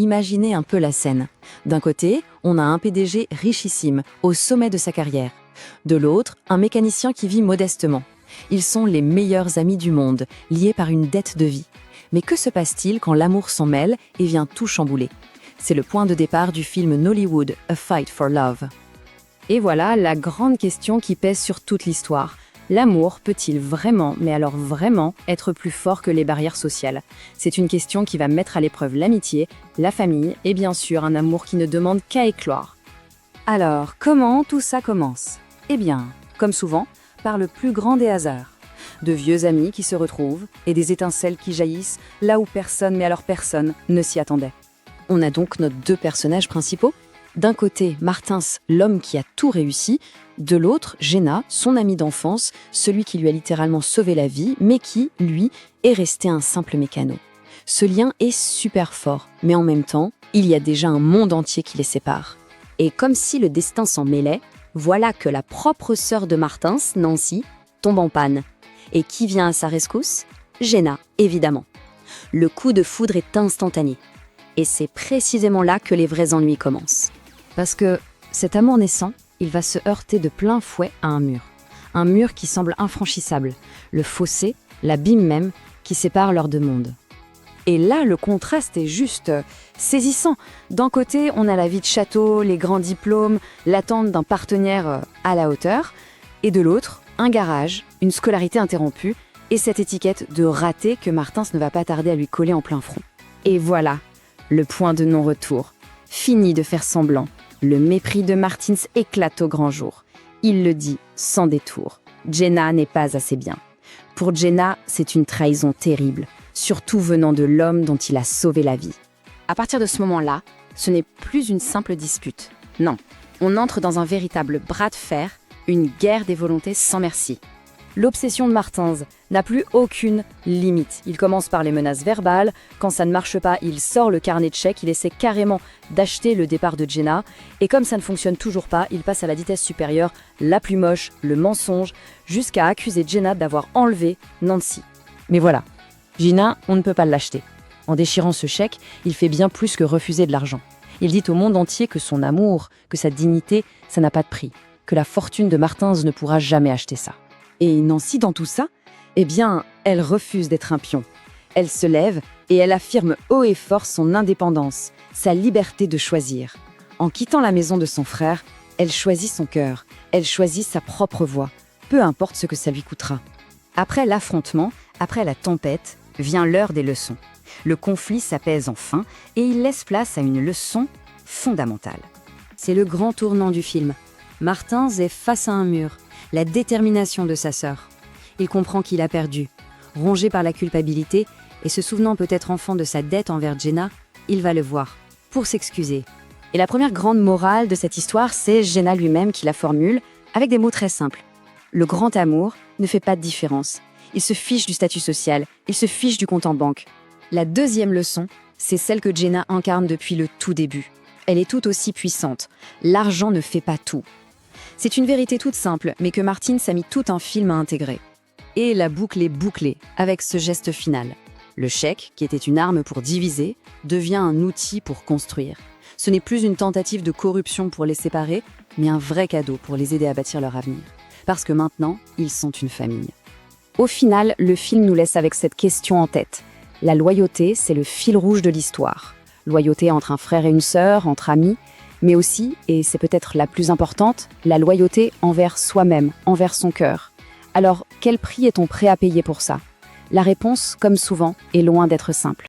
Imaginez un peu la scène. D'un côté, on a un PDG richissime, au sommet de sa carrière. De l'autre, un mécanicien qui vit modestement. Ils sont les meilleurs amis du monde, liés par une dette de vie. Mais que se passe-t-il quand l'amour s'en mêle et vient tout chambouler? C'est le point de départ du film Nollywood, A Fight for Love. Et voilà la grande question qui pèse sur toute l'histoire. L'amour peut-il vraiment, mais alors vraiment, être plus fort que les barrières sociales? C'est une question qui va mettre à l'épreuve l'amitié, la famille et bien sûr un amour qui ne demande qu'à éclore. Alors, comment tout ça commence? Eh bien, comme souvent, par le plus grand des hasards. De vieux amis qui se retrouvent et des étincelles qui jaillissent là où personne, mais alors personne, ne s'y attendait. On a donc nos deux personnages principaux. D'un côté, Martins, l'homme qui a tout réussi. De l'autre, Jenna, son ami d'enfance, celui qui lui a littéralement sauvé la vie, mais qui, lui, est resté un simple mécano. Ce lien est super fort, mais en même temps, il y a déjà un monde entier qui les sépare. Et comme si le destin s'en mêlait, voilà que la propre sœur de Martins, Nancy, tombe en panne. Et qui vient à sa rescousse? Jenna, évidemment. Le coup de foudre est instantané. Et c'est précisément là que les vrais ennuis commencent. Parce que cet amour naissant, il va se heurter de plein fouet à un mur. Un mur qui semble infranchissable, le fossé, l'abîme même, qui sépare leurs deux mondes. Et là, le contraste est juste saisissant. D'un côté, on a la vie de château, les grands diplômes, l'attente d'un partenaire à la hauteur. Et de l'autre, un garage, une scolarité interrompue et cette étiquette de raté que Martins ne va pas tarder à lui coller en plein front. Et voilà, le point de non-retour. Fini de faire semblant. Le mépris de Martins éclate au grand jour. Il le dit sans détour. Jenna n'est pas assez bien. Pour Jenna, c'est une trahison terrible, surtout venant de l'homme dont il a sauvé la vie. À partir de ce moment-là, ce n'est plus une simple dispute. Non, on entre dans un véritable bras de fer, une guerre des volontés sans merci. L'obsession de Martins n'a plus aucune limite. Il commence par les menaces verbales. Quand ça ne marche pas, il sort le carnet de chèques. Il essaie carrément d'acheter le départ de Jenna. Et comme ça ne fonctionne toujours pas, il passe à la vitesse supérieure, la plus moche, le mensonge, jusqu'à accuser Jenna d'avoir enlevé Nancy. Mais voilà, Jenna, on ne peut pas l'acheter. En déchirant ce chèque, il fait bien plus que refuser de l'argent. Il dit au monde entier que son amour, que sa dignité, ça n'a pas de prix. Que la fortune de Martins ne pourra jamais acheter ça. Et Nancy, dans tout ça, eh bien, elle refuse d'être un pion. Elle se lève et elle affirme haut et fort son indépendance, sa liberté de choisir. En quittant la maison de son frère, elle choisit son cœur, elle choisit sa propre voie, peu importe ce que ça lui coûtera. Après l'affrontement, après la tempête, vient l'heure des leçons. Le conflit s'apaise enfin et il laisse place à une leçon fondamentale. C'est le grand tournant du film. Martins est face à un mur. La détermination de sa sœur. Il comprend qu'il a perdu. Rongé par la culpabilité et se souvenant peut-être enfant de sa dette envers Jenna, il va le voir, pour s'excuser. Et la première grande morale de cette histoire, c'est Jenna lui-même qui la formule, avec des mots très simples. Le grand amour ne fait pas de différence. Il se fiche du statut social, il se fiche du compte en banque. La deuxième leçon, c'est celle que Jenna incarne depuis le tout début. Elle est tout aussi puissante. L'argent ne fait pas tout. C'est une vérité toute simple, mais que Martins a mis tout un film à intégrer. Et la boucle est bouclée, avec ce geste final. Le chèque, qui était une arme pour diviser, devient un outil pour construire. Ce n'est plus une tentative de corruption pour les séparer, mais un vrai cadeau pour les aider à bâtir leur avenir. Parce que maintenant, ils sont une famille. Au final, le film nous laisse avec cette question en tête. La loyauté, c'est le fil rouge de l'histoire. Loyauté entre un frère et une sœur, entre amis, mais aussi, et c'est peut-être la plus importante, la loyauté envers soi-même, envers son cœur. Alors, quel prix est-on prêt à payer pour ça? La réponse, comme souvent, est loin d'être simple.